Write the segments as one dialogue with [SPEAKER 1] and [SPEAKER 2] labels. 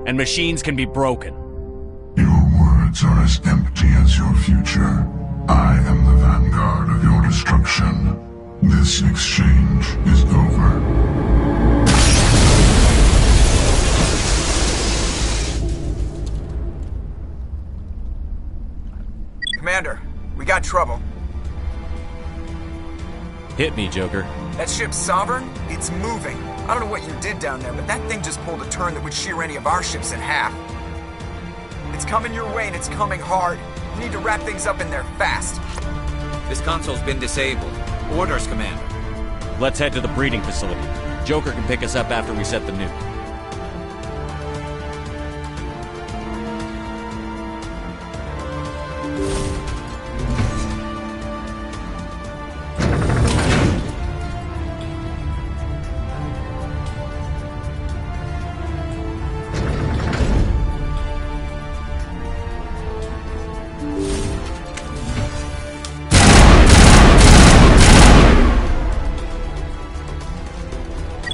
[SPEAKER 1] and machines can be broken.
[SPEAKER 2] Your words are as empty as your future. I am the vanguard of your destruction. This exchange is over.
[SPEAKER 3] Commander, we got trouble.
[SPEAKER 1] Hit me, Joker.
[SPEAKER 3] That ship's Sovereign? It's moving. I don't know what you did down there, but that thing just pulled a turn that would shear any of our ships in half. It's coming your way and it's coming hard. You need to wrap things up in there fast.
[SPEAKER 4] This console's been disabled. Orders, Commander.
[SPEAKER 1] Let's head to the breeding facility. Joker can pick us up after we set the nuke.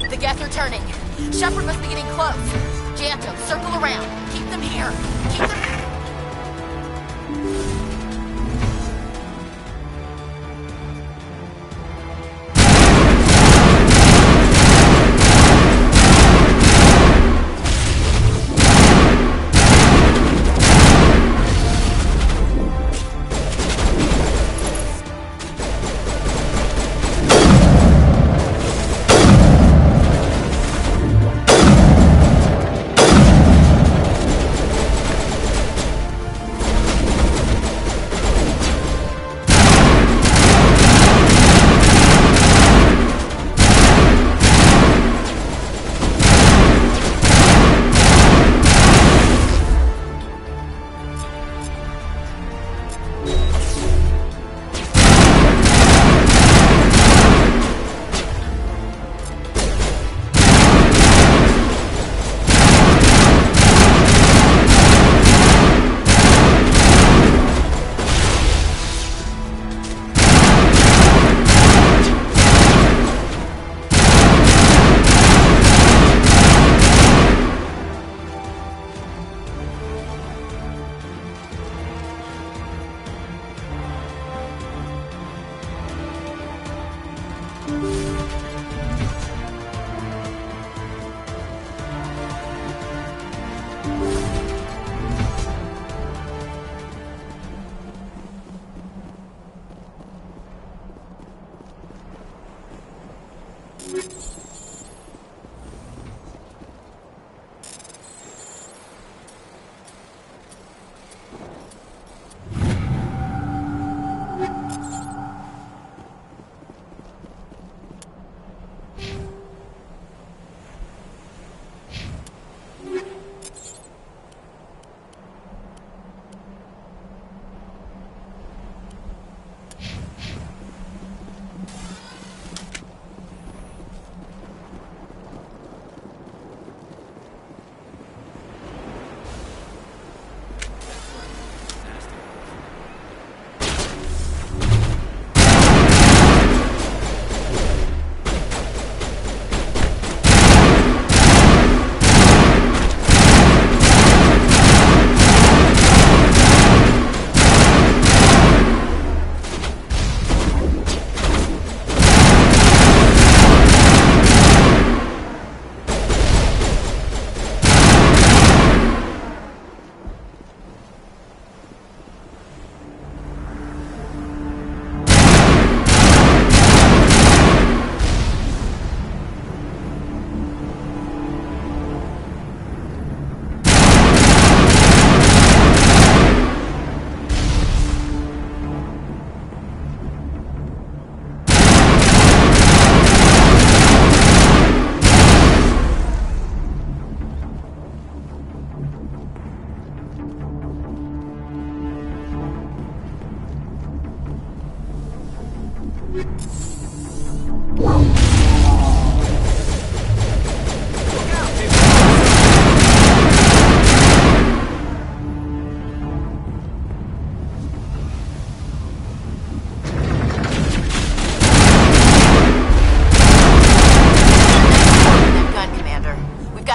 [SPEAKER 5] The gas are turning. Shepard must be getting close. Janto, circle around. Keep them here. Keep them...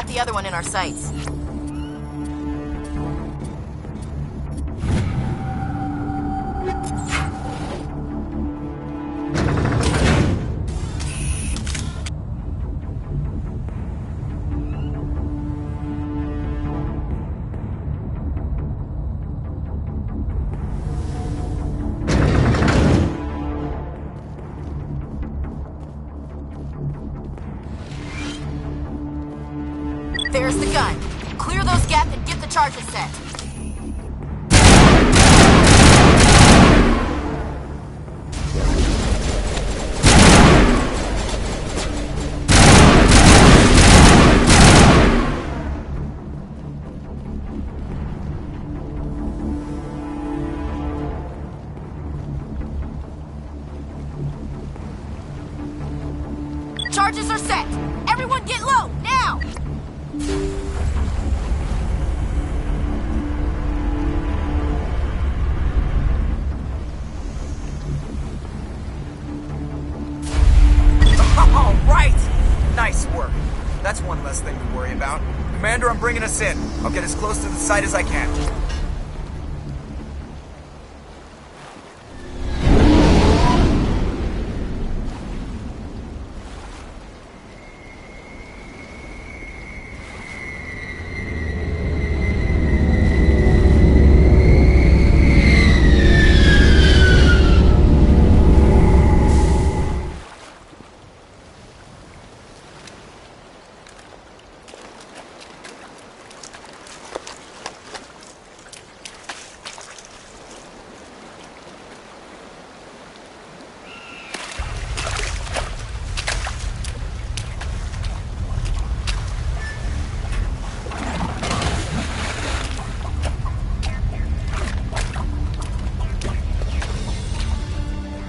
[SPEAKER 5] The other one in our sights. There's the gun. Clear those gaps and get the charges set. Charges are set. Everyone get low, now!
[SPEAKER 3] All right! Nice work. That's one less thing to worry about. Commander, I'm bringing us in. I'll get as close to the site as I can.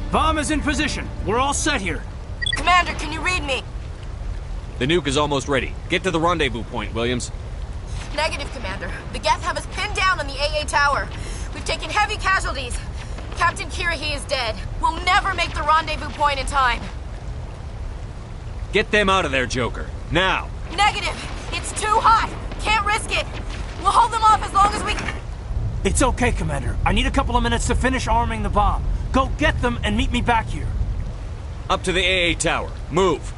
[SPEAKER 6] Bomb is in position. We're all set here.
[SPEAKER 5] Commander, can you read me?
[SPEAKER 1] The nuke is almost ready. Get to the rendezvous point, Williams.
[SPEAKER 5] Negative, Commander. The Geth have us pinned down on the AA tower. We've taken heavy casualties. Captain Kirahi is dead. We'll never make the rendezvous point in time.
[SPEAKER 1] Get them out of there, Joker. Now!
[SPEAKER 5] Negative! It's too hot! Can't risk it! We'll hold them off as long as we...
[SPEAKER 6] It's okay, Commander. I need a couple of minutes to finish arming the bomb. Go get them and meet me back here.
[SPEAKER 1] Up to the AA tower. Move!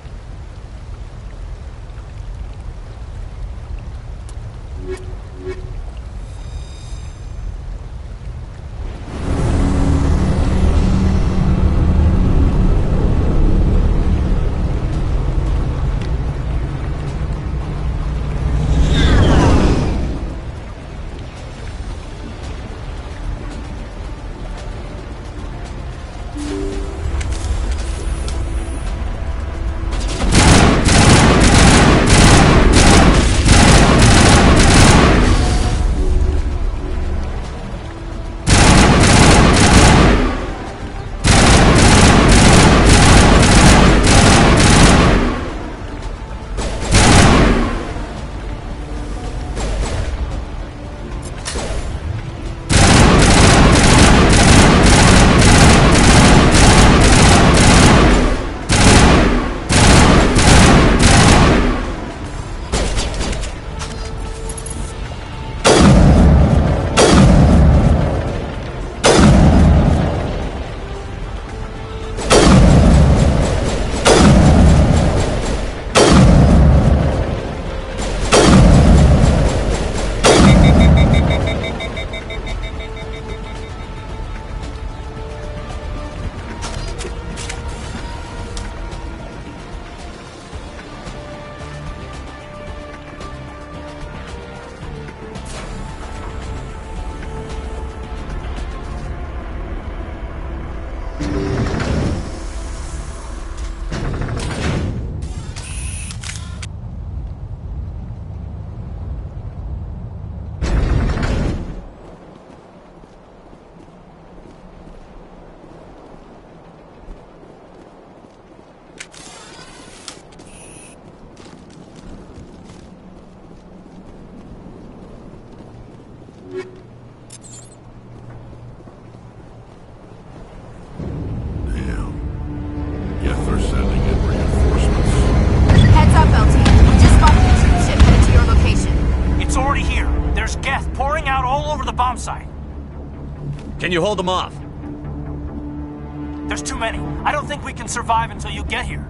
[SPEAKER 6] Geth pouring out all over the bomb site.
[SPEAKER 1] Can you hold them off?
[SPEAKER 6] There's too many. I don't think we can survive until you get here.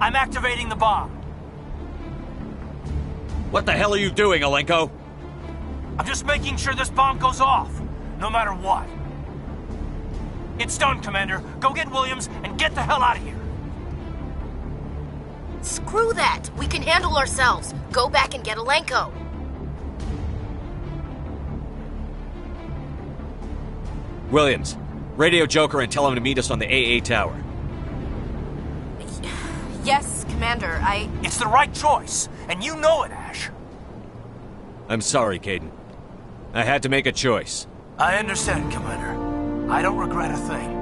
[SPEAKER 6] I'm activating the bomb.
[SPEAKER 1] What the hell are you doing, Alenko?
[SPEAKER 6] I'm just making sure this bomb goes off, no matter what. It's done, Commander. Go get Williams and get the hell out of here.
[SPEAKER 5] Screw that. We can handle ourselves. Go back and get Alenko.
[SPEAKER 1] Williams, radio Joker and tell him to meet us on the AA tower.
[SPEAKER 5] Yes, Commander,
[SPEAKER 6] It's the right choice, and you know it, Ash.
[SPEAKER 1] I'm sorry, Kaidan. I had to make a choice.
[SPEAKER 6] I understand, Commander. I don't regret a thing.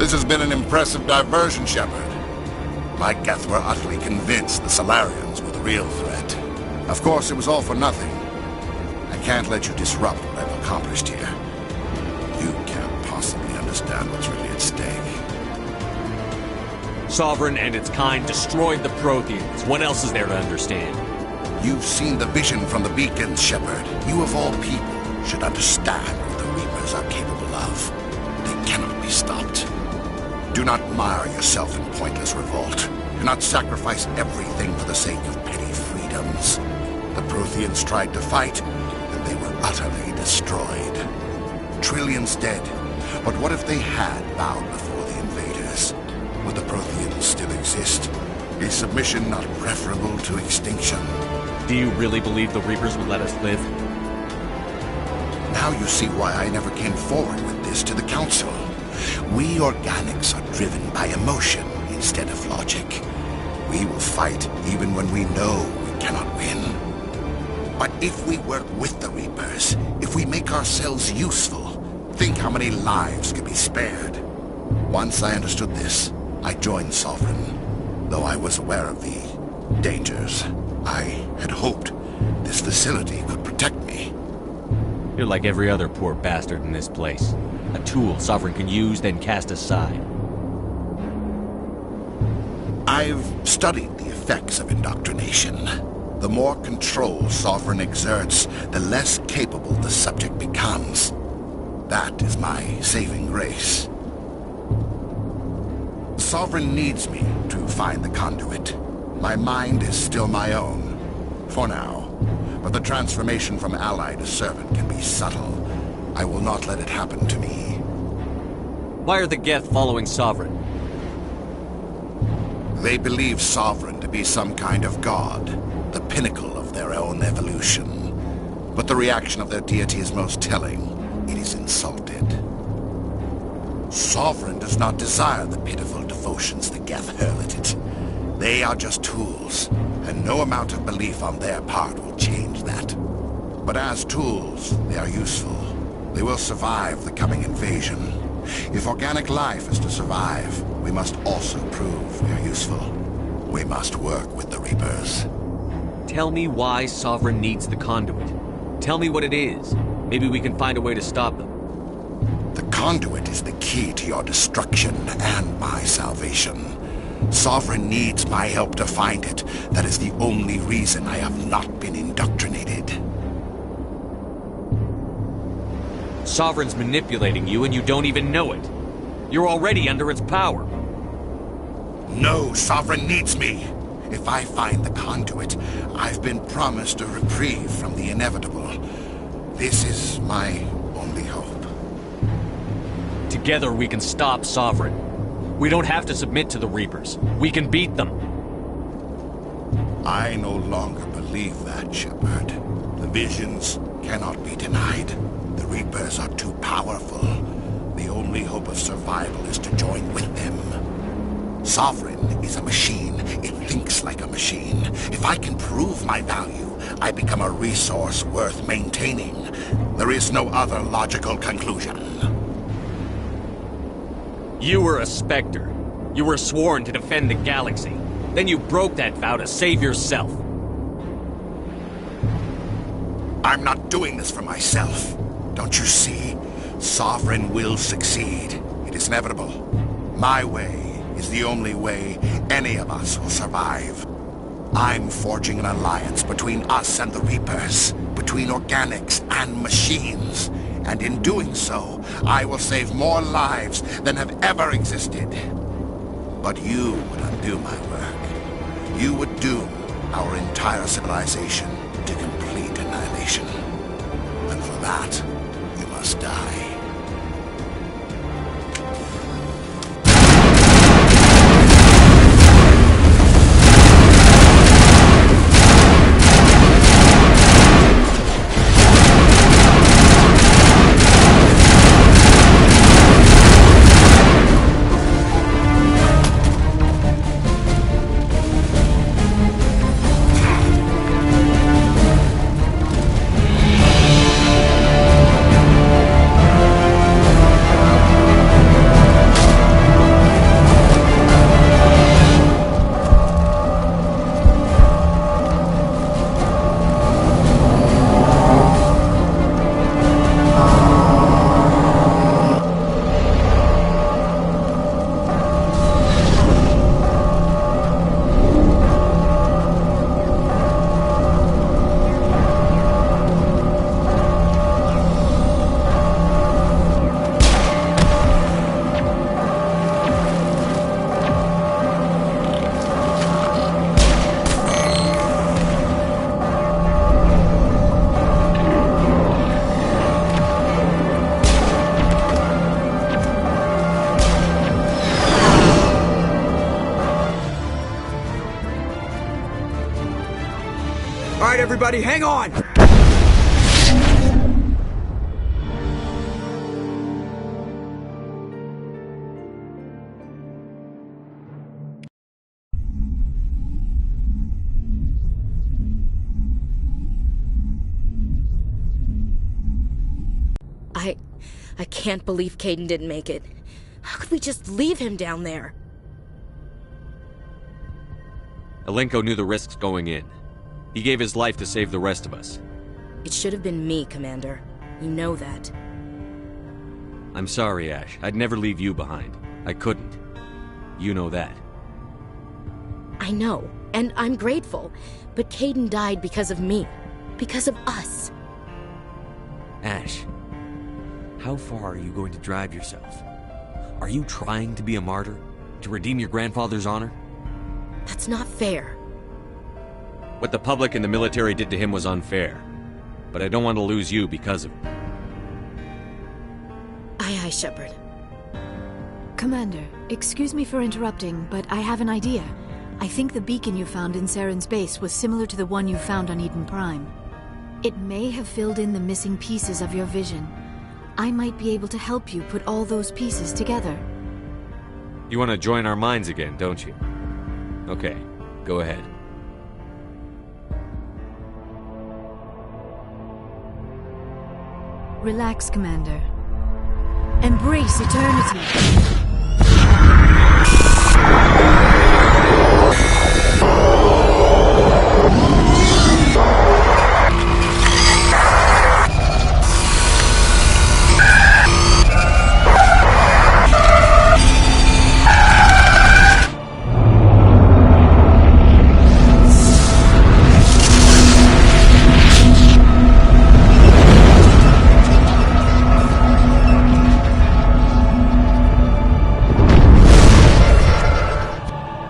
[SPEAKER 2] This has been an impressive diversion, Shepard. My Geth were utterly convinced the Salarians were the real threat. Of course, it was all for nothing. I can't let you disrupt what I've accomplished here. You can't possibly understand what's really at stake.
[SPEAKER 1] Sovereign and its kind destroyed the Protheans. What else is there to understand?
[SPEAKER 2] You've seen the vision from the beacons, Shepard. You of all people should understand what the Reapers are capable of. They cannot be stopped. Do not mire yourself in pointless revolt. Do not sacrifice everything for the sake of petty freedoms. The Protheans tried to fight, and they were utterly destroyed. Trillions dead. But what if they had bowed before the invaders? Would the Protheans still exist? Is submission not preferable to extinction?
[SPEAKER 1] Do you really believe the Reapers would let us live?
[SPEAKER 2] Now you see why I never came forward with this to the Council. We organics are driven by emotion instead of logic. We will fight even when we know we cannot win. But if we work with the Reapers, if we make ourselves useful, think how many lives could be spared. Once I understood this, I joined Sovereign, though I was aware of the dangers. I had hoped this facility could protect me.
[SPEAKER 1] You're like every other poor bastard in this place. A tool Sovereign can use, then cast aside.
[SPEAKER 2] I've studied the effects of indoctrination. The more control Sovereign exerts, the less capable the subject becomes. That is my saving grace. Sovereign needs me to find the conduit. My mind is still my own, for now. But the transformation from ally to servant can be subtle. I will not let it happen to me.
[SPEAKER 1] Why are the Geth following Sovereign?
[SPEAKER 2] They believe Sovereign to be some kind of god, the pinnacle of their own evolution. But the reaction of their deity is most telling. It is insulted. Sovereign does not desire the pitiful devotions the Geth hurl at it. They are just tools, and no amount of belief on their part will change that. But as tools, they are useful. They will survive the coming invasion. If organic life is to survive, we must also prove we are useful. We must work with the Reapers.
[SPEAKER 1] Tell me why Sovereign needs the conduit. Tell me what it is. Maybe we can find a way to stop them.
[SPEAKER 2] The conduit is the key to your destruction and my salvation. Sovereign needs my help to find it. That is the only reason I have not been indoctrinated.
[SPEAKER 1] Sovereign's manipulating you and you don't even know it. You're already under its power.
[SPEAKER 2] No, Sovereign needs me. If I find the conduit, I've been promised a reprieve from the inevitable. This is my only hope.
[SPEAKER 1] Together we can stop Sovereign. We don't have to submit to the Reapers. We can beat them.
[SPEAKER 2] I no longer believe that, Shepard. The visions cannot be denied. The Reapers are too powerful. The only hope of survival is to join with them. Sovereign is a machine. It thinks like a machine. If I can prove my value, I become a resource worth maintaining. There is no other logical conclusion.
[SPEAKER 1] You were a Spectre. You were sworn to defend the galaxy. Then you broke that vow to save yourself.
[SPEAKER 2] I'm not doing this for myself. Don't you see? Sovereign will succeed. It is inevitable. My way is the only way any of us will survive. I'm forging an alliance between us and the Reapers, between organics and machines. And in doing so, I will save more lives than have ever existed. But you would undo my work. You would doom our entire civilization to complete annihilation. And for that, you must die.
[SPEAKER 3] everybody, hang on!
[SPEAKER 5] I can't believe Kaidan didn't make it. How could we just leave him down there?
[SPEAKER 1] Alenko knew the risks going in. He gave his life to save the rest of us.
[SPEAKER 5] It should have been me, Commander. You know that.
[SPEAKER 1] I'm sorry, Ash. I'd never leave you behind. I couldn't. You know that.
[SPEAKER 5] I know, and I'm grateful. But Kaidan died because of me. Because of us.
[SPEAKER 1] Ash, how far are you going to drive yourself? Are you trying to be a martyr? To redeem your grandfather's honor?
[SPEAKER 5] That's not fair.
[SPEAKER 1] What the public and the military did to him was unfair. But I don't want to lose you because of it.
[SPEAKER 5] Aye, Shepard.
[SPEAKER 7] Commander, excuse me for interrupting, but I have an idea. I think the beacon you found in Saren's base was similar to the one you found on Eden Prime. It may have filled in the missing pieces of your vision. I might be able to help you put all those pieces together.
[SPEAKER 1] You want to join our minds again, don't you? Okay, go ahead.
[SPEAKER 7] Relax, Commander. Embrace eternity.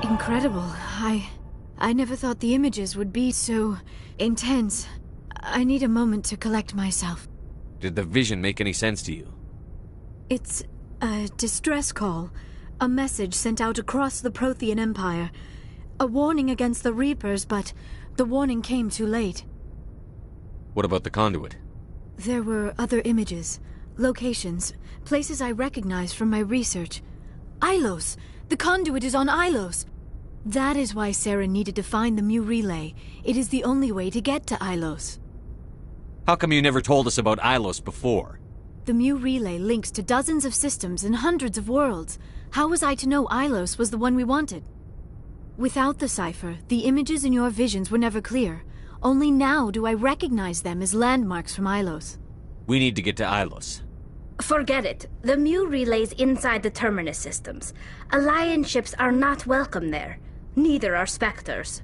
[SPEAKER 7] Incredible. I never thought the images would be so intense. I need a moment to collect myself.
[SPEAKER 1] Did the vision make any sense to you?
[SPEAKER 7] It's a distress call. A message sent out across the Prothean Empire. A warning against the Reapers, but the warning came too late.
[SPEAKER 1] What about the conduit?
[SPEAKER 7] There were other images, locations, places I recognized from my research. Ilos! The conduit is on Ilos! That is why Saren needed to find the Mu Relay. It is the only way to get to Ilos.
[SPEAKER 1] How come you never told us about Ilos before?
[SPEAKER 7] The Mu Relay links to dozens of systems and hundreds of worlds. How was I to know Ilos was the one we wanted? Without the cipher, the images in your visions were never clear. Only now do I recognize them as landmarks from Ilos.
[SPEAKER 1] We need to get to Ilos.
[SPEAKER 8] Forget it. The Mu Relay's inside the Terminus systems. Alliance ships are not welcome there. Neither are Spectres.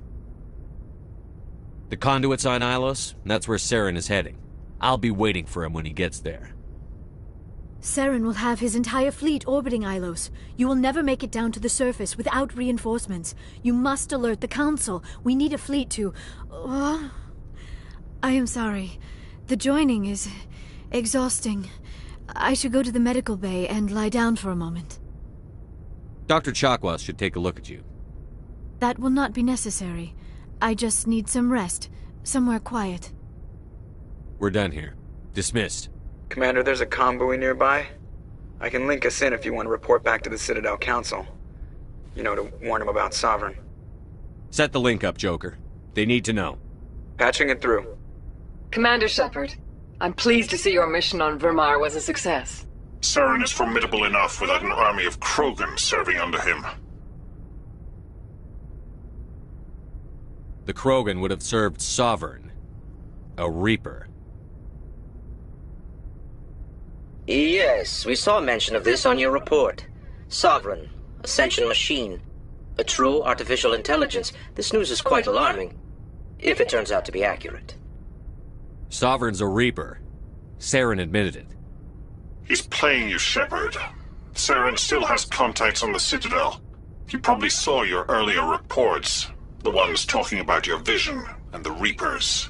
[SPEAKER 1] The conduit's on Ilos, and that's where Saren is heading. I'll be waiting for him when he gets there.
[SPEAKER 7] Saren will have his entire fleet orbiting Ilos. You will never make it down to the surface without reinforcements. You must alert the Council. We need a fleet to... I am sorry. The joining is exhausting. I should go to the medical bay and lie down for a moment.
[SPEAKER 1] Dr. Chakwas should take a look at you.
[SPEAKER 7] That will not be necessary. I just need some rest. Somewhere quiet.
[SPEAKER 1] We're done here. Dismissed.
[SPEAKER 3] Commander, there's a convoy nearby. I can link us in if you want to report back to the Citadel Council. You know, to warn them about Sovereign.
[SPEAKER 1] Set the link up, Joker. They need to know.
[SPEAKER 3] Patching it through.
[SPEAKER 9] Commander Shepard, I'm pleased to see your mission on Virmire was a success.
[SPEAKER 10] Saren is formidable enough without an army of Krogan serving under him.
[SPEAKER 1] The Krogan would have served Sovereign. A Reaper.
[SPEAKER 11] Yes, we saw mention of this on your report. Sovereign, a sentient machine, a true artificial intelligence. This news is quite alarming, if it turns out to be accurate.
[SPEAKER 1] Sovereign's a Reaper. Saren admitted it.
[SPEAKER 10] He's playing you, Shepard. Saren still has contacts on the Citadel. He probably saw your earlier reports. The ones talking about your vision and the Reapers.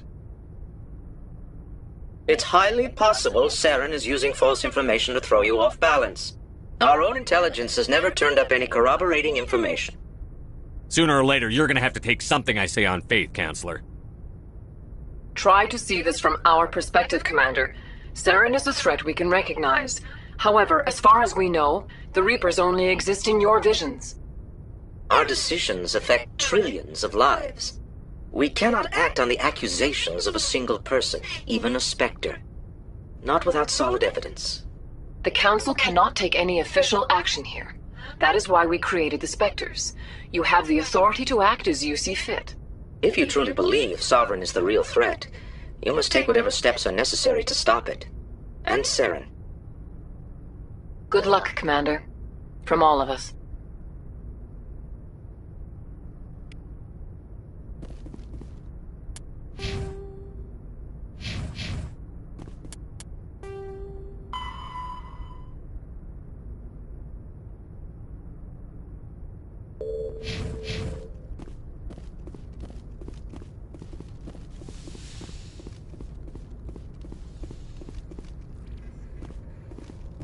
[SPEAKER 11] It's highly possible Saren is using false information to throw you off balance. Our own intelligence has never turned up any corroborating information.
[SPEAKER 1] Sooner or later, you're gonna have to take something I say on faith, Counselor.
[SPEAKER 9] Try to see this from our perspective, Commander. Saren is a threat we can recognize. However, as far as we know, the Reapers only exist in your visions.
[SPEAKER 11] Our decisions affect trillions of lives. We cannot act on the accusations of a single person, even a Spectre. Not without solid evidence.
[SPEAKER 9] The Council cannot take any official action here. That is why we created the Spectres. You have the authority to act as you see fit.
[SPEAKER 11] If you truly believe Sovereign is the real threat, you must take whatever steps are necessary to stop it. And Saren.
[SPEAKER 9] Good luck, Commander. From all of us.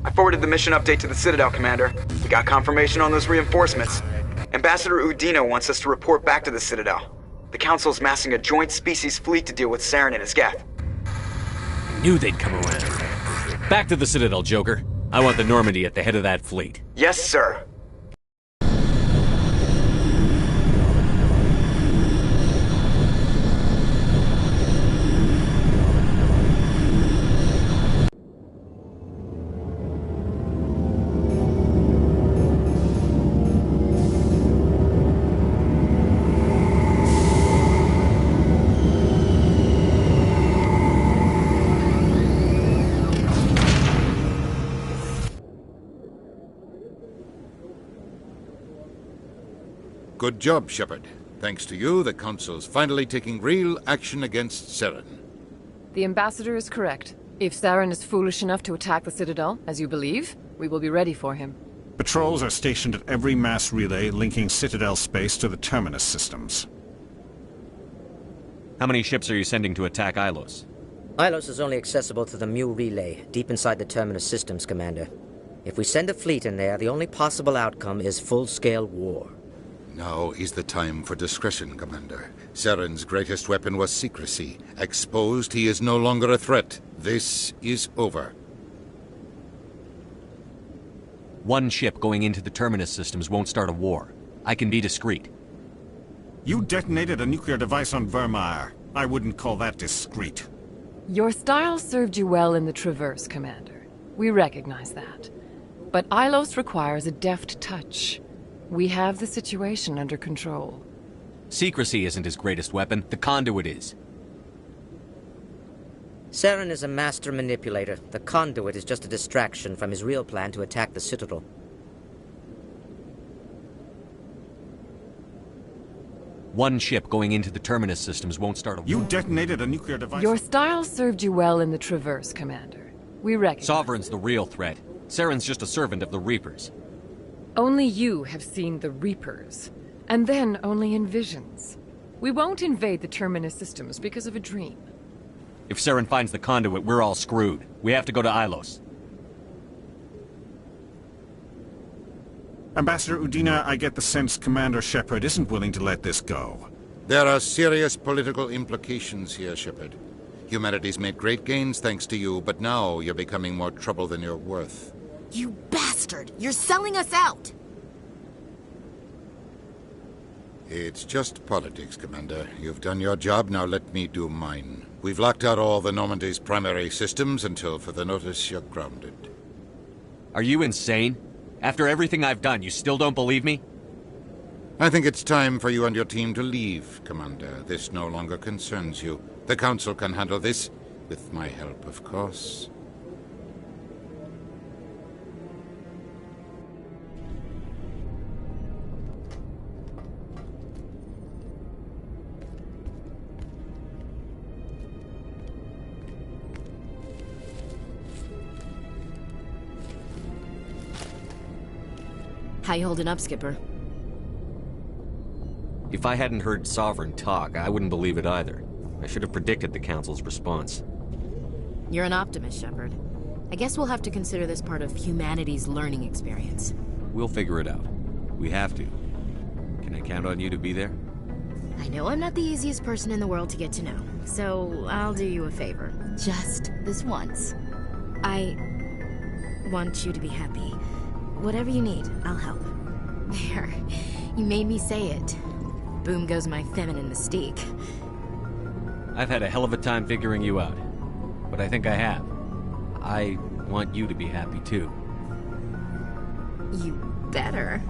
[SPEAKER 3] I forwarded the mission update to the Citadel, Commander. We got confirmation on those reinforcements. Ambassador Udina wants us to report back to the Citadel. The Council's massing a joint species fleet to deal with Saren and his Geth.
[SPEAKER 1] Knew they'd come around. Back to the Citadel, Joker. I want the Normandy at the head of that fleet.
[SPEAKER 3] Yes, sir.
[SPEAKER 12] Good job, Shepard. Thanks to you, the Council's finally taking real action against Saren.
[SPEAKER 13] The Ambassador is correct. If Saren is foolish enough to attack the Citadel, as you believe, we will be ready for him.
[SPEAKER 14] Patrols are stationed at every mass relay linking Citadel space to the Terminus systems.
[SPEAKER 1] How many ships are you sending to attack Ilos?
[SPEAKER 11] Ilos is only accessible to the Mu relay, deep inside the Terminus systems, Commander. If we send a fleet in there, the only possible outcome is full-scale war.
[SPEAKER 12] Now is the time for discretion, Commander. Saren's greatest weapon was secrecy. Exposed, he is no longer a threat. This is over.
[SPEAKER 1] One ship going into the Terminus systems won't start a war. I can be discreet.
[SPEAKER 14] You detonated a nuclear device on Virmire. I wouldn't call that discreet.
[SPEAKER 13] Your style served you well in the Traverse, Commander. We recognize that. But Ilos requires a deft touch. We have the situation under control.
[SPEAKER 1] Secrecy isn't his greatest weapon. The conduit is.
[SPEAKER 11] Saren is a master manipulator. The conduit is just a distraction from his real plan to attack the Citadel.
[SPEAKER 1] One ship going into the Terminus systems won't start a war.
[SPEAKER 14] You detonated a nuclear device.
[SPEAKER 13] Your style served you well in the Traverse, Commander. We recognize.
[SPEAKER 1] Sovereign's the real threat. Saren's just a servant of the Reapers.
[SPEAKER 13] Only you have seen the Reapers, and then only in visions. We won't invade the Terminus systems because of a dream.
[SPEAKER 1] If Saren finds the conduit, we're all screwed. We have to go to Ilos.
[SPEAKER 14] Ambassador Udina, I get the sense Commander Shepard isn't willing to let this go.
[SPEAKER 12] There are serious political implications here, Shepard. Humanity's made great gains thanks to you, but now you're becoming more trouble than you're worth.
[SPEAKER 5] You bastard! You're selling us out!
[SPEAKER 12] It's just politics, Commander. You've done your job, now let me do mine. We've locked out all the Normandy's primary systems until further notice you're grounded.
[SPEAKER 1] Are you insane? After everything I've done, you still don't believe me?
[SPEAKER 12] I think it's time for you and your team to leave, Commander. This no longer concerns you. The Council can handle this, with my help, of course.
[SPEAKER 5] How you holding up, Skipper?
[SPEAKER 1] If I hadn't heard Sovereign talk, I wouldn't believe it either. I should have predicted the Council's response.
[SPEAKER 5] You're an optimist, Shepard. I guess we'll have to consider this part of humanity's learning experience.
[SPEAKER 1] We'll figure it out. We have to. Can I count on you to be there?
[SPEAKER 5] I know I'm not the easiest person in the world to get to know, so I'll do you a favor. Just this once. I want you to be happy. Whatever you need, I'll help. There. You made me say it. Boom goes my feminine mystique.
[SPEAKER 1] I've had a hell of a time figuring you out, but I think I have. I want you to be happy too.
[SPEAKER 5] You better.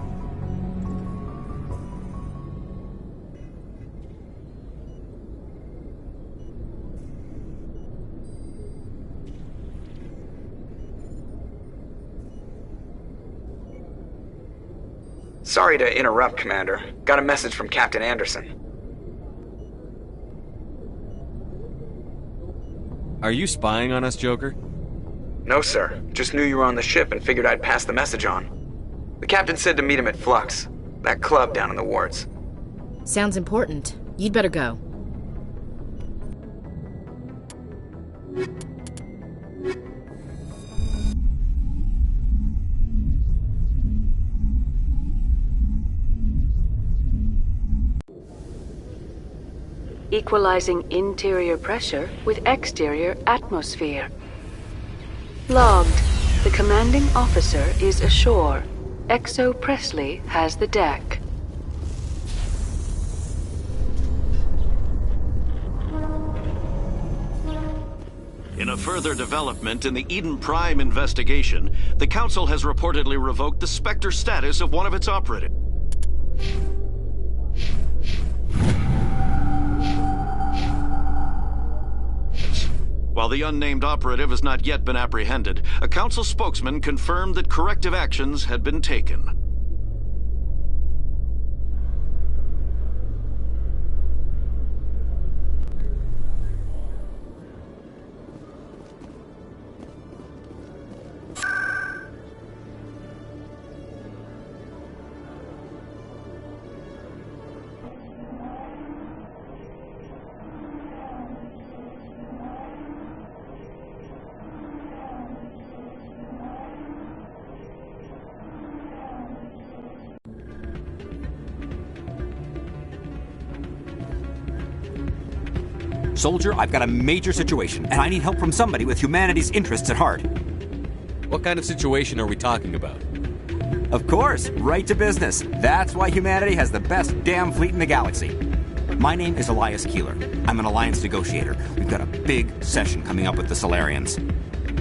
[SPEAKER 3] Sorry to interrupt, Commander. Got a message from Captain Anderson.
[SPEAKER 1] Are you spying on us, Joker?
[SPEAKER 3] No, sir. Just knew you were on the ship and figured I'd pass the message on. The captain said to meet him at Flux, that club down in the wards.
[SPEAKER 5] Sounds important. You'd better go.
[SPEAKER 15] Equalizing interior pressure with exterior atmosphere. Logged. The commanding officer is ashore. Exo Presley has the deck.
[SPEAKER 16] In a further development in the Eden Prime investigation, the Council has reportedly revoked the Spectre status of one of its operatives. While the unnamed operative has not yet been apprehended, a Council spokesman confirmed that corrective actions had been taken.
[SPEAKER 17] Soldier, I've got a major situation, and I need help from somebody with humanity's interests at heart.
[SPEAKER 1] What kind of situation are we talking about?
[SPEAKER 17] Of course, right to business. That's why humanity has the best damn fleet in the galaxy. My name is Elias Keeler. I'm an Alliance negotiator. We've got a big session coming up with the Solarians.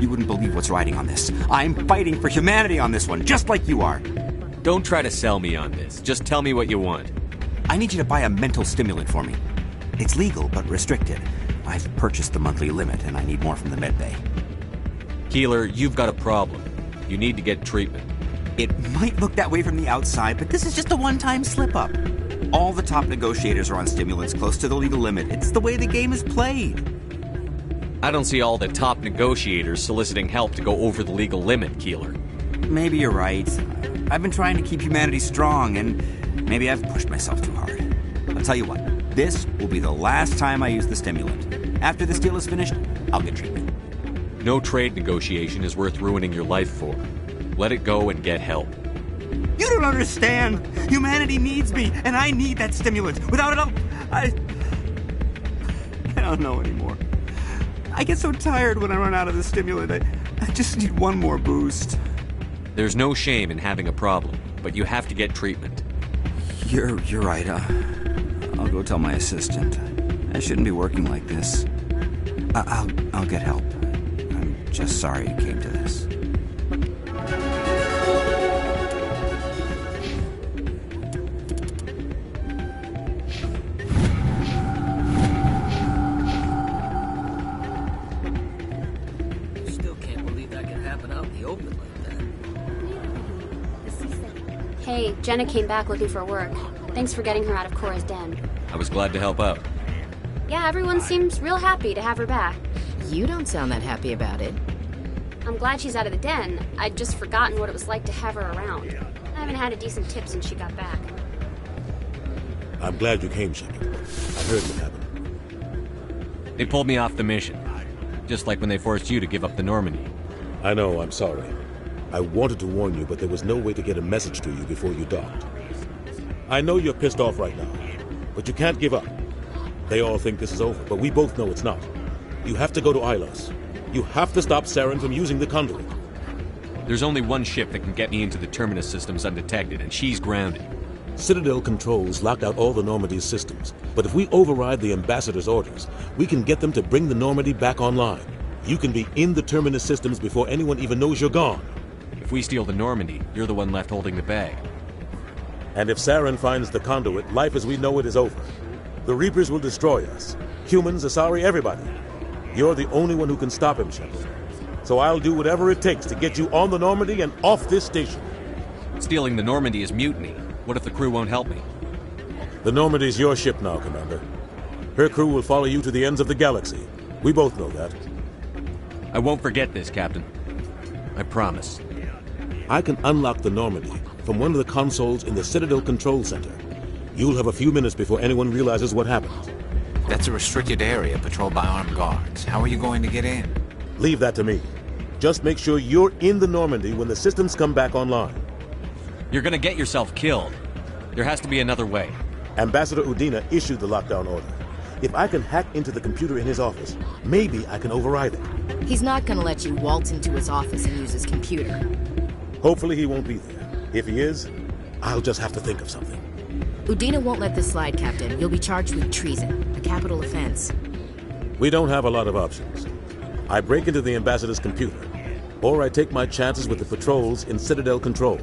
[SPEAKER 17] You wouldn't believe what's riding on this. I'm fighting for humanity on this one, just like you are.
[SPEAKER 1] Don't try to sell me on this. Just tell me what you want.
[SPEAKER 17] I need you to buy a mental stimulant for me. It's legal, but restricted. I've purchased the monthly limit, and I need more from the medbay.
[SPEAKER 1] Keeler, you've got a problem. You need to get treatment.
[SPEAKER 17] It might look that way from the outside, but this is just a one-time slip-up. All the top negotiators are on stimulants close to the legal limit. It's the way the game is played.
[SPEAKER 1] I don't see all the top negotiators soliciting help to go over the legal limit, Keeler.
[SPEAKER 17] Maybe you're right. I've been trying to keep humanity strong, and maybe I've pushed myself too hard. I'll tell you what. This will be the last time I use the stimulant. After this deal is finished, I'll get treatment.
[SPEAKER 1] No trade negotiation is worth ruining your life for. Let it go and get help.
[SPEAKER 17] You don't understand! Humanity needs me, and I need that stimulant. Without it, I don't know anymore. I get so tired when I run out of the stimulant. I just need one more boost.
[SPEAKER 1] There's no shame in having a problem, but you have to get treatment.
[SPEAKER 17] You're right, I'll go tell my assistant. I shouldn't be working like this. I'll get help. I'm just sorry it came to this.
[SPEAKER 18] Still can't believe that could happen out in the open like that.
[SPEAKER 19] Hey, Jenna came back looking for work. Thanks for getting her out of Cora's den.
[SPEAKER 1] I was glad to help out.
[SPEAKER 19] Yeah, everyone seems real happy to have her back.
[SPEAKER 5] You don't sound that happy about it.
[SPEAKER 19] I'm glad she's out of the den. I'd just forgotten what it was like to have her around. I haven't had a decent tip since she got back.
[SPEAKER 20] I'm glad you came, Shepard. I heard what happened.
[SPEAKER 1] They pulled me off the mission. Just like when they forced you to give up the Normandy.
[SPEAKER 20] I know, I'm sorry. I wanted to warn you, but there was no way to get a message to you before you docked. I know you're pissed off right now, But you can't give up. They all think this is over, but we both know it's not. You have to go to Ilos. You have to stop Saren from using the conduit.
[SPEAKER 1] There's only one ship that can get me into the Terminus systems undetected, and she's grounded.
[SPEAKER 20] Citadel controls locked out all the Normandy's systems, but if we override the Ambassador's orders, we can get them to bring the Normandy back online. You can be in the Terminus systems before anyone even knows you're gone.
[SPEAKER 1] If we steal the Normandy, you're the one left holding the bag.
[SPEAKER 20] And if Saren finds the conduit, life as we know it is over. The Reapers will destroy us. Humans, Asari, everybody. You're the only one who can stop him, Shepard. So I'll do whatever it takes to get you on the Normandy and off this station.
[SPEAKER 1] Stealing the Normandy is mutiny. What if the crew won't help me?
[SPEAKER 20] The Normandy's your ship now, Commander. Her crew will follow you to the ends of the galaxy. We both know that.
[SPEAKER 1] I won't forget this, Captain. I promise.
[SPEAKER 20] I can unlock the Normandy from one of the consoles in the Citadel Control Center. You'll have a few minutes before anyone realizes what happened.
[SPEAKER 4] That's a restricted area patrolled by armed guards. How are you going to get in?
[SPEAKER 20] Leave that to me. Just make sure you're in the Normandy when the systems come back online.
[SPEAKER 1] You're gonna get yourself killed. There has to be another way.
[SPEAKER 20] Ambassador Udina issued the lockdown order. If I can hack into the computer in his office, maybe I can override it.
[SPEAKER 5] He's not gonna let you waltz into his office and use his computer.
[SPEAKER 20] Hopefully he won't be there. If he is, I'll just have to think of something.
[SPEAKER 5] Udina won't let this slide, Captain. You'll be charged with treason, a capital offense.
[SPEAKER 20] We don't have a lot of options. I break into the Ambassador's computer, or I take my chances with the patrols in Citadel Control.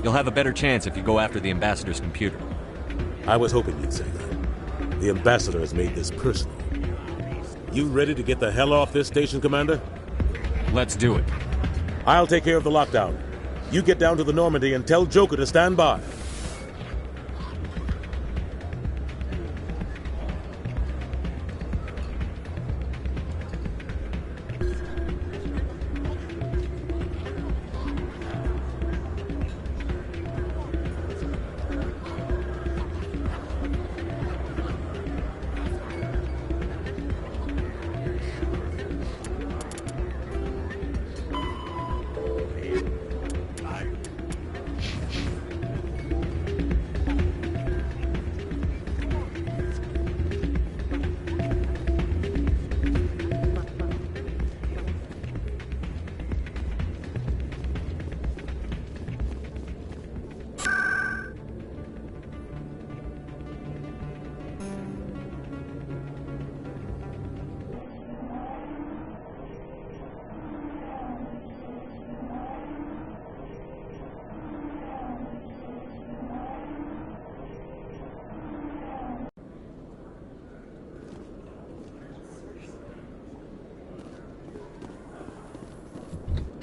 [SPEAKER 1] You'll have a better chance if you go after the Ambassador's computer.
[SPEAKER 20] I was hoping you'd say that. The Ambassador has made this personal. You ready to get the hell off this station, Commander?
[SPEAKER 1] Let's do it.
[SPEAKER 20] I'll take care of the lockdown. You get down to the Normandy and tell Joker to stand by.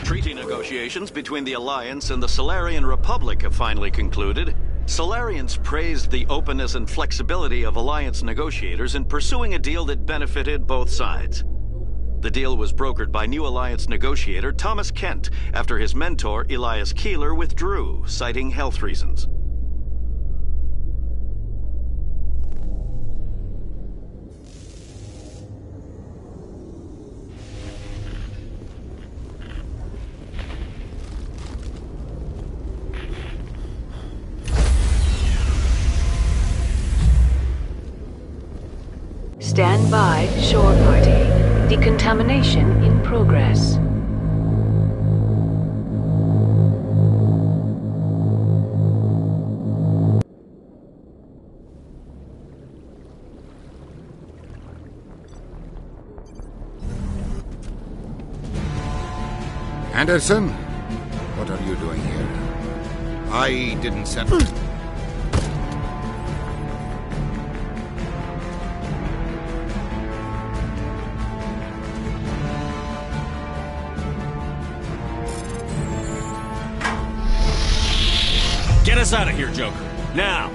[SPEAKER 16] Treaty negotiations between the Alliance and the Solarian Republic have finally concluded. Solarians praised the openness and flexibility of Alliance negotiators in pursuing a deal that benefited both sides. The deal was brokered by new Alliance negotiator Thomas Kent after his mentor Elias Keeler withdrew, citing health reasons.
[SPEAKER 15] Stand by, shore party. Decontamination in progress.
[SPEAKER 12] Anderson? What are you doing here? I didn't send...
[SPEAKER 1] Get us out of here, Joker. Now!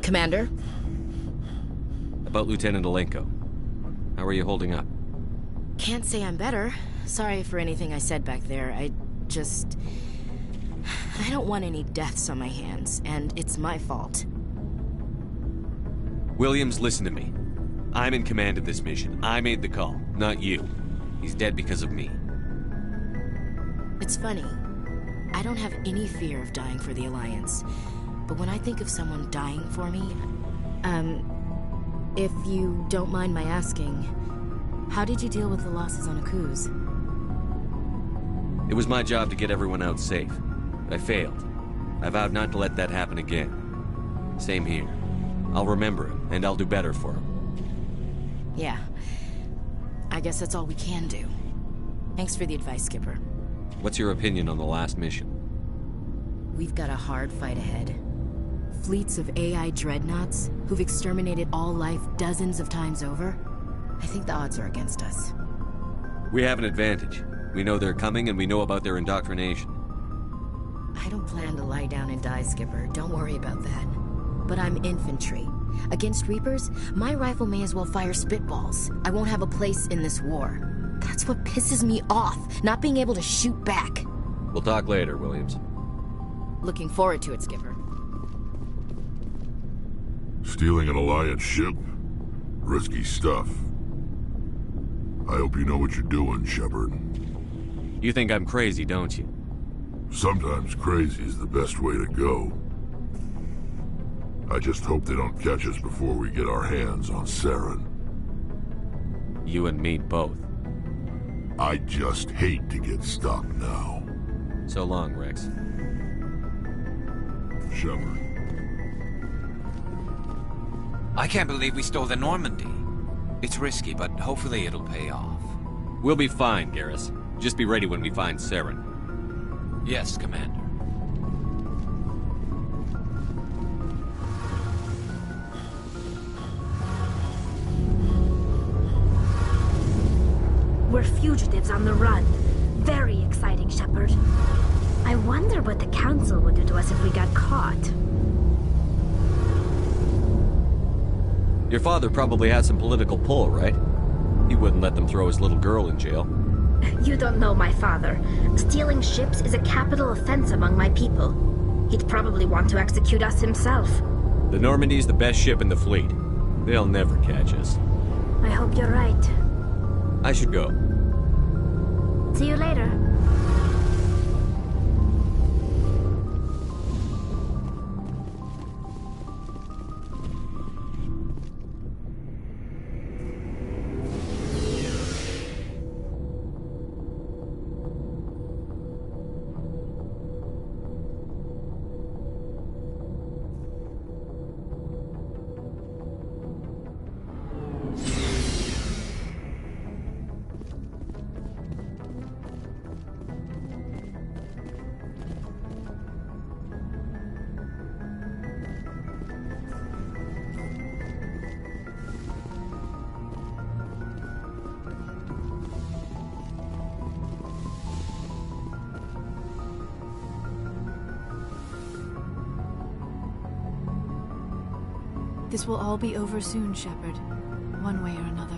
[SPEAKER 5] Commander?
[SPEAKER 1] About Lieutenant Alenko. How are you holding up?
[SPEAKER 5] Can't say I'm better. Sorry for anything I said back there. I don't want any deaths on my hands, and it's my fault.
[SPEAKER 1] Williams, listen to me. I'm in command of this mission. I made the call, not you. He's dead because of me.
[SPEAKER 5] It's funny. I don't have any fear of dying for the Alliance. But when I think of someone dying for me, if you don't mind my asking, how did you deal with the losses on Akuz?
[SPEAKER 1] It was my job to get everyone out safe. I failed. I vowed not to let that happen again. Same here. I'll remember him, and I'll do better for him.
[SPEAKER 5] Yeah. I guess that's all we can do. Thanks for the advice, Skipper.
[SPEAKER 1] What's your opinion on the last mission?
[SPEAKER 5] We've got a hard fight ahead. Fleets of AI dreadnoughts who've exterminated all life dozens of times over. I think the odds are against us.
[SPEAKER 1] We have an advantage. We know they're coming and we know about their indoctrination.
[SPEAKER 5] I don't plan to lie down and die, Skipper. Don't worry about that. But I'm infantry. Against Reapers, my rifle may as well fire spitballs. I won't have a place in this war. That's what pisses me off, not being able to shoot back.
[SPEAKER 1] We'll talk later, Williams.
[SPEAKER 5] Looking forward to it, Skipper.
[SPEAKER 21] Stealing an Alliance ship? Risky stuff. I hope you know what you're doing, Shepard.
[SPEAKER 1] You think I'm crazy, don't you?
[SPEAKER 21] Sometimes crazy is the best way to go. I just hope they don't catch us before we get our hands on Saren.
[SPEAKER 1] You and me both.
[SPEAKER 21] I just hate to get stuck now.
[SPEAKER 1] So long, Rex.
[SPEAKER 21] Shepard.
[SPEAKER 4] I can't believe we stole the Normandy. It's risky, but hopefully it'll pay off.
[SPEAKER 1] We'll be fine, Garrus. Just be ready when we find Saren.
[SPEAKER 4] Yes, Commander.
[SPEAKER 8] We're fugitives on the run. Very exciting, Shepard. I wonder what the Council would do to us if we got caught.
[SPEAKER 1] Your father probably had some political pull, right? He wouldn't let them throw his little girl in jail.
[SPEAKER 8] You don't know my father. Stealing ships is a capital offense among my people. He'd probably want to execute us himself.
[SPEAKER 1] The Normandy's the best ship in the fleet. They'll never catch us.
[SPEAKER 8] I hope you're right.
[SPEAKER 1] I should go.
[SPEAKER 8] See you later.
[SPEAKER 7] This will all be over soon, Shepard. One way or another.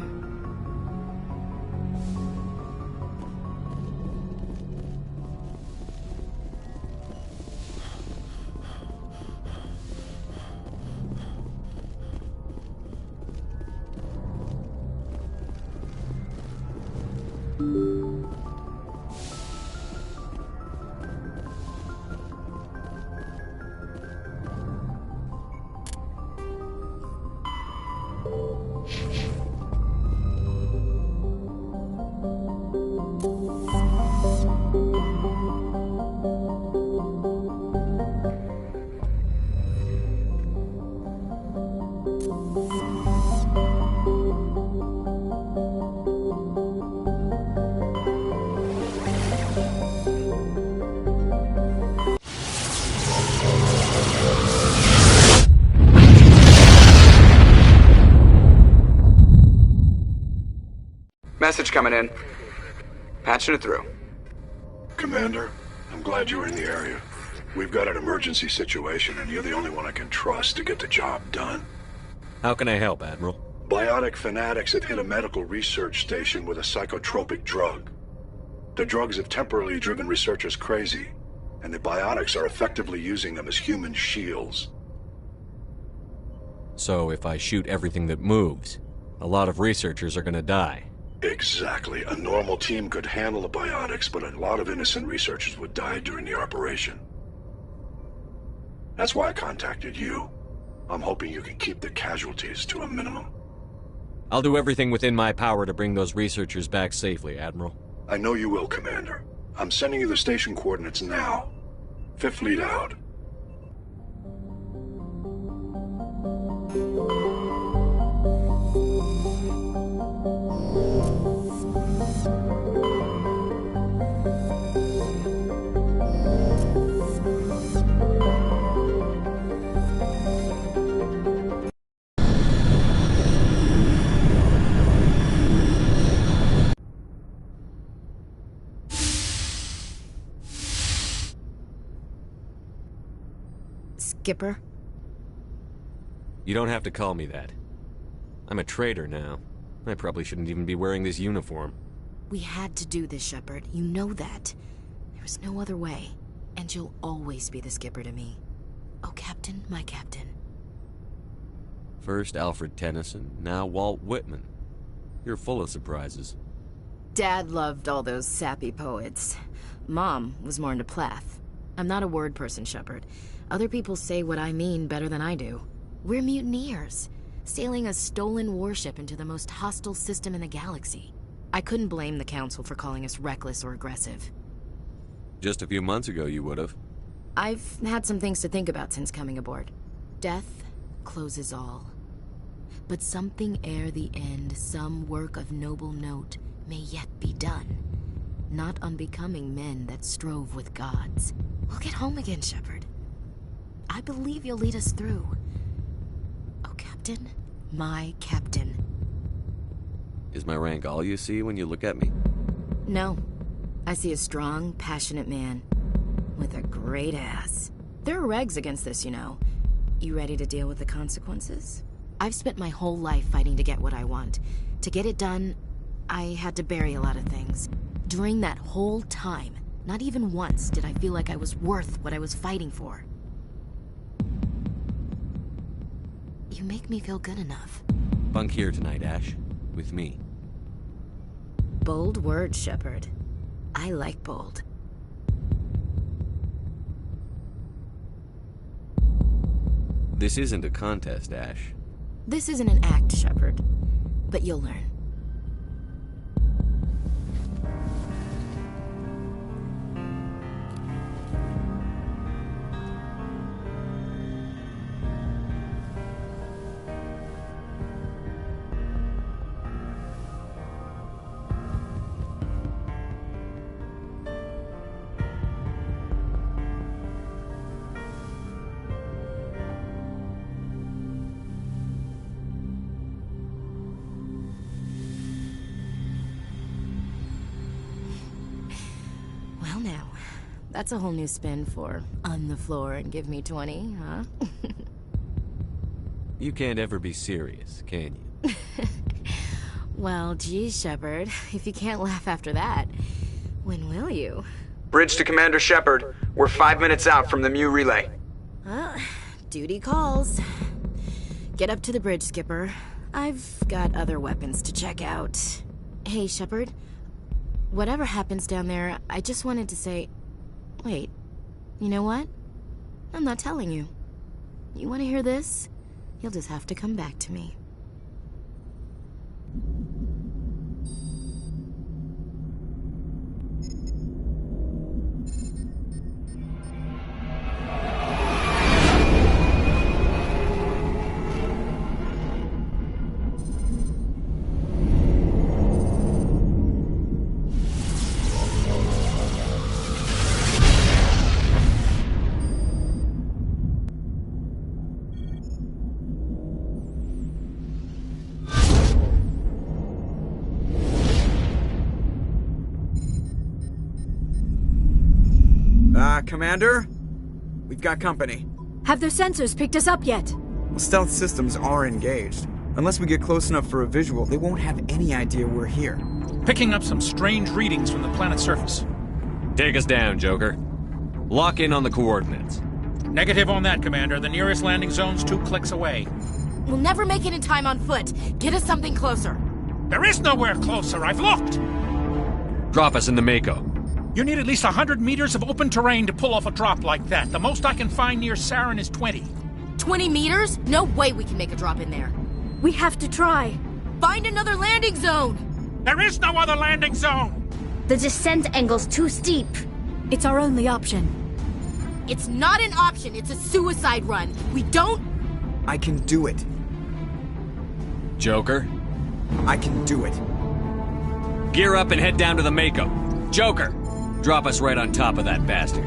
[SPEAKER 3] Message coming in. Patching it through.
[SPEAKER 10] Commander, I'm glad you were in the area. We've got an emergency situation, and you're the only one I can trust to get the job done.
[SPEAKER 1] How can I help, Admiral?
[SPEAKER 10] Biotic fanatics have hit a medical research station with a psychotropic drug. The drugs have temporarily driven researchers crazy, and the biotics are effectively using them as human shields.
[SPEAKER 1] So if I shoot everything that moves, a lot of researchers are gonna die.
[SPEAKER 10] Exactly. A normal team could handle the biotics, but a lot of innocent researchers would die during the operation. That's why I contacted you. I'm hoping you can keep the casualties to a minimum.
[SPEAKER 1] I'll do everything within my power to bring those researchers back safely, Admiral.
[SPEAKER 10] I know you will, Commander. I'm sending you the station coordinates now. Fifth Fleet out.
[SPEAKER 5] Skipper?
[SPEAKER 1] You don't have to call me that. I'm a traitor now. I probably shouldn't even be wearing this uniform.
[SPEAKER 5] We had to do this, Shepard. You know that. There was no other way. And you'll always be the skipper to me. Oh, Captain, my captain.
[SPEAKER 1] First Alfred Tennyson, now Walt Whitman. You're full of surprises.
[SPEAKER 5] Dad loved all those sappy poets. Mom was more into Plath. I'm not a word person, Shepard. Other people say what I mean better than I do. We're mutineers, sailing a stolen warship into the most hostile system in the galaxy. I couldn't blame the Council for calling us reckless or aggressive.
[SPEAKER 1] Just a few months ago, you would've.
[SPEAKER 5] I've had some things to think about since coming aboard. Death closes all. But something ere the end, some work of noble note, may yet be done. Not unbecoming men that strove with gods. We'll get home again, Shepard. I believe you'll lead us through. Oh, Captain, my captain.
[SPEAKER 1] Is my rank all you see when you look at me?
[SPEAKER 5] No. I see a strong, passionate man. With a great ass. There are regs against this, you know. You ready to deal with the consequences? I've spent my whole life fighting to get what I want. To get it done, I had to bury a lot of things. During that whole time, not even once did I feel like I was worth what I was fighting for. You make me feel good enough.
[SPEAKER 1] Bunk here tonight, Ash. With me.
[SPEAKER 5] Bold words, Shepard. I like bold.
[SPEAKER 1] This isn't a contest, Ash.
[SPEAKER 5] This isn't an act, Shepard. But you'll learn. That's a whole new spin for on the floor and give me 20, huh?
[SPEAKER 1] You can't ever be serious, can you?
[SPEAKER 5] Well, geez, Shepard. If you can't laugh after that, when will you?
[SPEAKER 3] Bridge to Commander Shepard. We're 5 minutes out from the Mu relay.
[SPEAKER 5] Well, duty calls. Get up to the bridge, Skipper. I've got other weapons to check out. Hey, Shepard. Whatever happens down there, I just wanted to say... Wait, you know what? I'm not telling you. You want to hear this? You'll just have to come back to me.
[SPEAKER 3] Commander? We've got company.
[SPEAKER 7] Have their sensors picked us up yet?
[SPEAKER 3] Well, stealth systems are engaged. Unless we get close enough for a visual, they won't have any idea we're here.
[SPEAKER 6] Picking up some strange readings from the planet's surface.
[SPEAKER 1] Take us down, Joker. Lock in on the coordinates.
[SPEAKER 6] Negative on that, Commander. The nearest landing zone's 2 clicks away.
[SPEAKER 5] We'll never make it in time on foot. Get us something closer.
[SPEAKER 6] There is nowhere closer. I've looked.
[SPEAKER 1] Drop us in the Mako.
[SPEAKER 6] You need at least 100 meters of open terrain to pull off a drop like that. The most I can find near Saren is 20.
[SPEAKER 5] 20 meters? No way we can make a drop in there.
[SPEAKER 7] We have to try.
[SPEAKER 5] Find another landing zone!
[SPEAKER 6] There is no other landing zone!
[SPEAKER 8] The descent angle's too steep.
[SPEAKER 7] It's our only option.
[SPEAKER 5] It's not an option, it's a suicide run. We don't...
[SPEAKER 3] I can do it.
[SPEAKER 1] Joker?
[SPEAKER 3] I can do it.
[SPEAKER 1] Gear up and head down to the Mako. Joker! Drop us right on top of that bastard.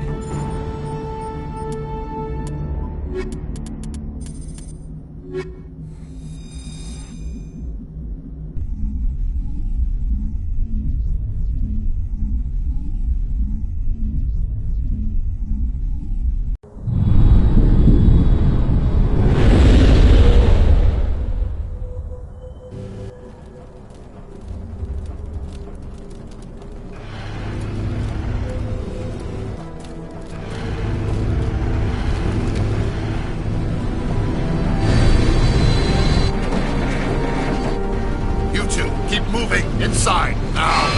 [SPEAKER 2] Inside, now!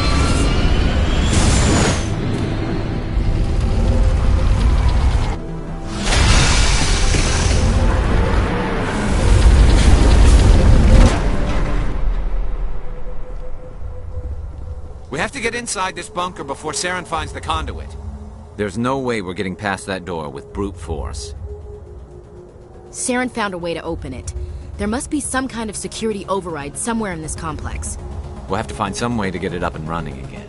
[SPEAKER 4] We have to get inside this bunker before Saren finds the conduit. There's no way we're getting past that door with brute force.
[SPEAKER 5] Saren found a way to open it. There must be some kind of security override somewhere in this complex.
[SPEAKER 4] We'll have to find some way to get it up and running again.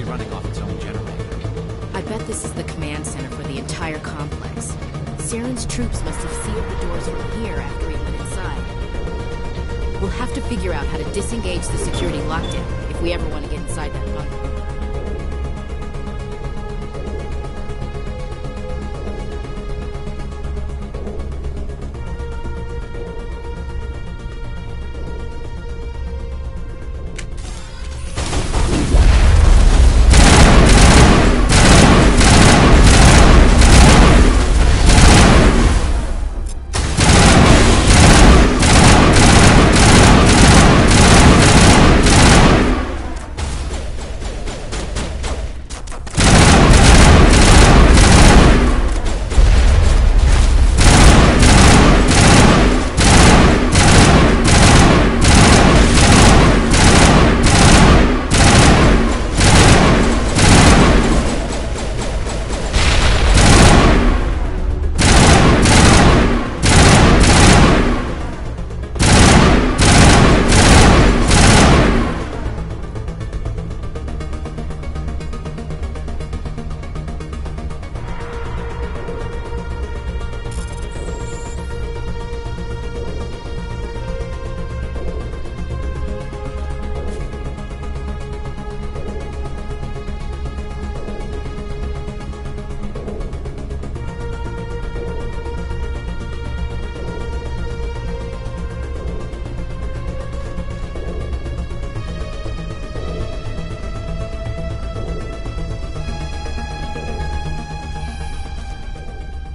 [SPEAKER 4] running off its own generator.
[SPEAKER 5] I bet this is the command center for the entire complex. Saren's troops must have sealed the doors from here after we went inside. We'll have to figure out how to disengage the security lockdown if we ever want to get inside that bunker.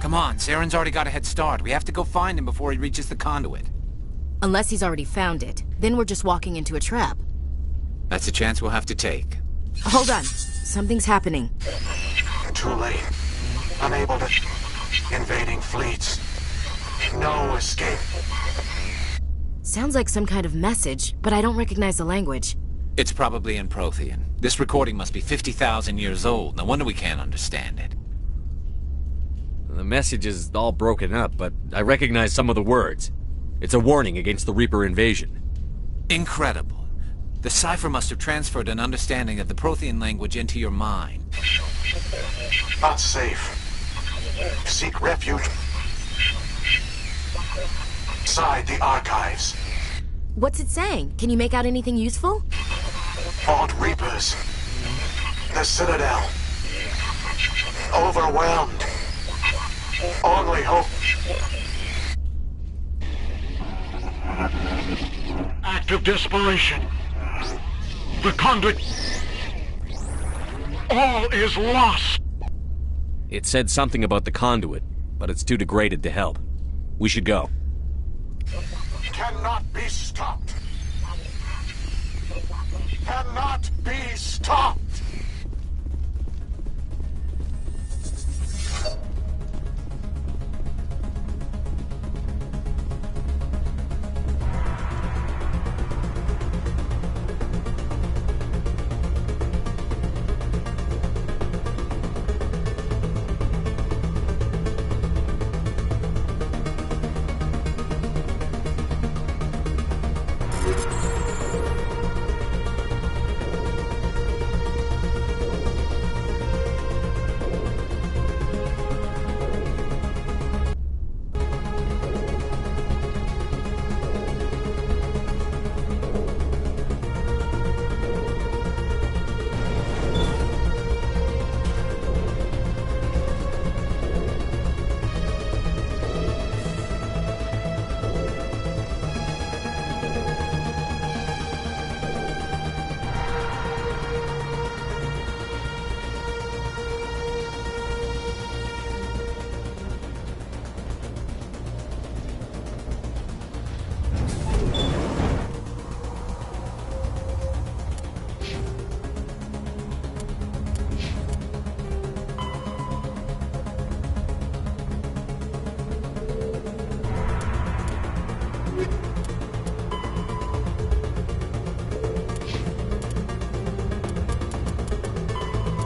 [SPEAKER 4] Come on, Saren's already got a head start. We have to go find him before he reaches the conduit.
[SPEAKER 5] Unless he's already found it. Then we're just walking into a trap.
[SPEAKER 4] That's a chance we'll have to take.
[SPEAKER 5] Hold on. Something's happening.
[SPEAKER 9] Too late. Unable to... Invading fleets. No escape.
[SPEAKER 5] Sounds like some kind of message, but I don't recognize the language.
[SPEAKER 4] It's probably in Prothean. This recording must be 50,000 years old. No wonder we can't understand it.
[SPEAKER 1] The message is all broken up, but I recognize some of the words. It's a warning against the Reaper invasion.
[SPEAKER 4] Incredible. The cipher must have transferred an understanding of the Prothean language into your mind.
[SPEAKER 9] Not safe. Seek refuge inside the archives.
[SPEAKER 5] What's it saying? Can you make out anything useful?
[SPEAKER 9] Fought Reapers. The Citadel. Overwhelmed. Only hope. Act of desperation. The conduit. All is lost.
[SPEAKER 1] It said something about the conduit, but it's too degraded to help. We should go.
[SPEAKER 9] Cannot be stopped. Cannot be stopped.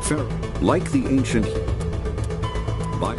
[SPEAKER 11] Pharaoh, like the ancient... By